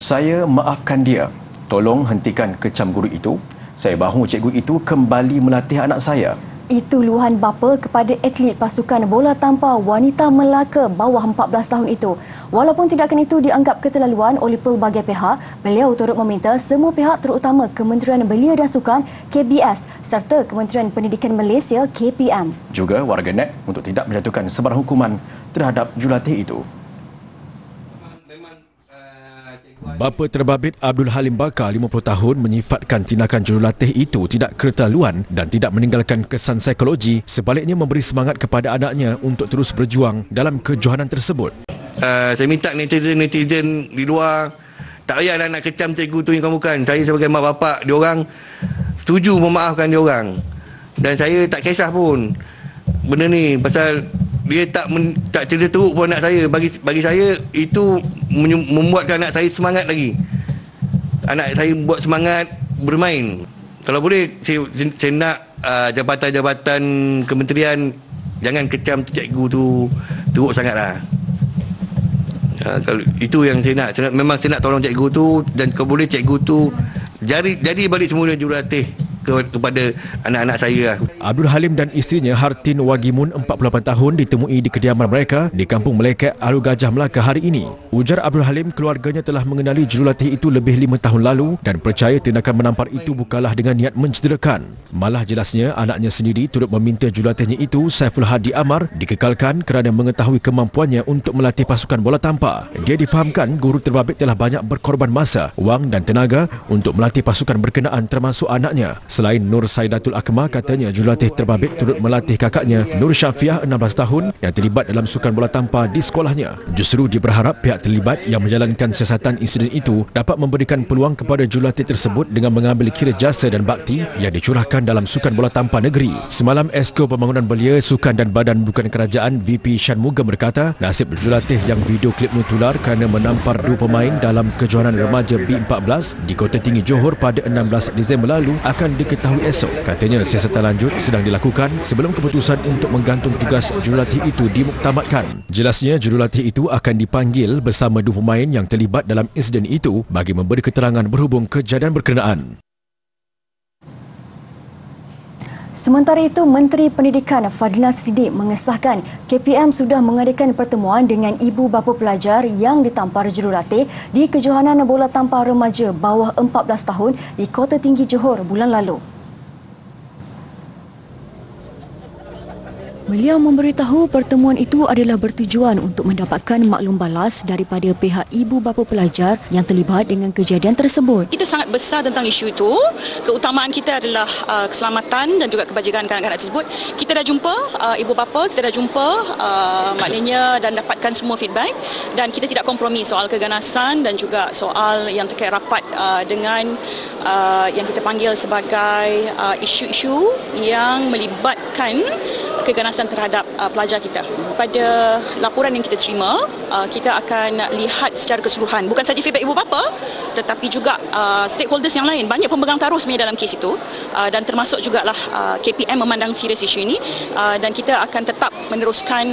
Saya maafkan dia. Tolong hentikan kecam guru itu. Saya mahu cikgu itu kembali melatih anak saya. Itu luahan bapa kepada atlet pasukan bola tampar wanita Melaka bawah 14 tahun itu. Walaupun tindakan itu dianggap keterlaluan oleh pelbagai pihak, beliau turut meminta semua pihak terutama Kementerian Belia dan Sukan KBS serta Kementerian Pendidikan Malaysia KPM juga warganet untuk tidak menjatuhkan sebarang hukuman terhadap jurulatih itu. Bapa terbabit Abdul Halim Bakar, 50 tahun, menyifatkan tindakan jurulatih itu tidak keterlaluan dan tidak meninggalkan kesan psikologi, sebaliknya memberi semangat kepada anaknya untuk terus berjuang dalam kejohanan tersebut. Saya minta netizen di luar, tak payahlah nak kecam cikgu tu yang bukan. Saya sebagai mak bapak diorang setuju memaafkan diorang. Dan saya tak kisah pun benda ni, pasal dia tak cerita teruk pun anak saya. Bagi saya itu membuatkan anak saya semangat lagi. Anak saya buat semangat bermain. Kalau boleh saya nak jabatan-jabatan kementerian jangan kecam cikgu tu teruk sangatlah. Kalau itu yang saya nak. Memang saya nak tolong cikgu tu, dan kalau boleh cikgu tu jadi balik semula jurulatih kepada anak-anak saya. Abdul Halim dan isterinya Hartin Wagimun, 48 tahun, ditemui di kediaman mereka di Kampung Meleket, Alu Gajah, Melaka hari ini. Ujar Abdul Halim, keluarganya telah mengenali jurulatih itu lebih 5 tahun lalu dan percaya tindakan menampar itu bukanlah dengan niat mencederakan. Malah jelasnya anaknya sendiri turut meminta jurulatihnya itu, Saiful Hadi Amar, dikekalkan kerana mengetahui kemampuannya untuk melatih pasukan bola tampar. Dia difahamkan guru terbabit telah banyak berkorban masa, wang dan tenaga untuk melatih pasukan berkenaan termasuk anaknya. Selain Nur Saidatul Akmal, katanya jurulatih terbabit turut melatih kakaknya Nur Syafiah, 16 tahun, yang terlibat dalam sukan bola tampar di sekolahnya. Justru dia berharap pihak terlibat yang menjalankan siasatan insiden itu dapat memberikan peluang kepada jurulatih tersebut dengan mengambil kira jasa dan bakti yang dicurahkan dalam sukan bola tampar negeri. Semalam, Esko Pembangunan Belia, Sukan dan Badan Bukan Kerajaan VP Shanmugam berkata, nasib jurulatih yang video klipnya tular kerana menampar 2 pemain dalam kejohanan remaja B14 di Kota Tinggi Johor pada 16 Disember lalu akan diketahui esok. Katanya siasatan lanjut sedang dilakukan sebelum keputusan untuk menggantung tugas jurulatih itu dimuktamadkan. Jelasnya jurulatih itu akan dipanggil bersama 2 pemain yang terlibat dalam insiden itu bagi memberi keterangan berhubung kejadian berkenaan. Sementara itu, Menteri Pendidikan Fadlina Siddiq mengesahkan KPM sudah mengadakan pertemuan dengan ibu bapa pelajar yang ditampar jurulatih di kejohanan bola tampar remaja bawah 14 tahun di Kota Tinggi Johor bulan lalu. Beliau memberitahu pertemuan itu adalah bertujuan untuk mendapatkan maklum balas daripada pihak ibu bapa pelajar yang terlibat dengan kejadian tersebut. Kita sangat besar tentang isu itu. Keutamaan kita adalah keselamatan dan juga kebajikan kanak-kanak tersebut. Kita dah jumpa ibu bapa, kita dah jumpa maknanya dan dapatkan semua feedback, dan kita tidak kompromi soal keganasan dan juga soal yang terkait rapat dengan yang kita panggil sebagai isu-isu yang melibatkan keganasan terhadap pelajar kita. Pada laporan yang kita terima, kita akan lihat secara keseluruhan, bukan saja feedback ibu bapa tetapi juga stakeholders yang lain. Banyak pemegang taruh sebenarnya dalam kes itu, dan termasuk jugalah KPM memandang serius isu ini, dan kita akan tetap meneruskan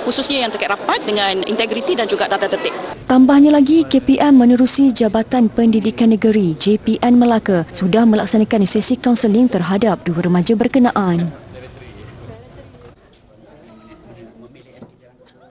khususnya yang terkait rapat dengan integriti dan juga tata tertib. Tambahnya lagi, KPM menerusi Jabatan Pendidikan Negeri JPN Melaka sudah melaksanakan sesi kaunseling terhadap 2 remaja berkenaan.